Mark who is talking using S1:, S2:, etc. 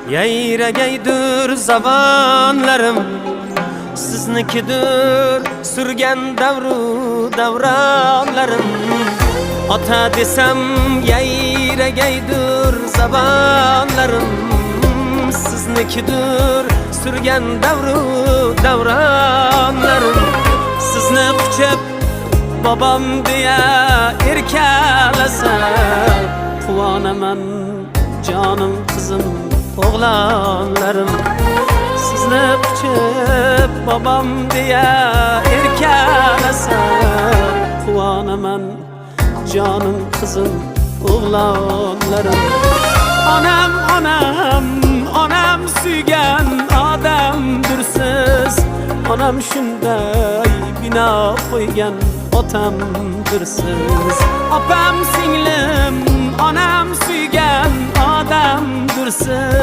S1: Yayragaydir zamonlarim, siznikidir surgan davru davronlarim. Ota desam yayragaydir zamonlarim, siznikidir surgan davru davronlarim. Sizni quchib babam deya erkalasa, quvonaman jonim qizim o'g'lonlarim. Sizni quchib babam deya erkalasa, quvonaman jonim qizim o'g'lonlarim. Onam onam onam suygan odamdirsiz, onam shunday bino qo'ygan otamdirsiz. Opam singlim onam suygan odamdirsiz.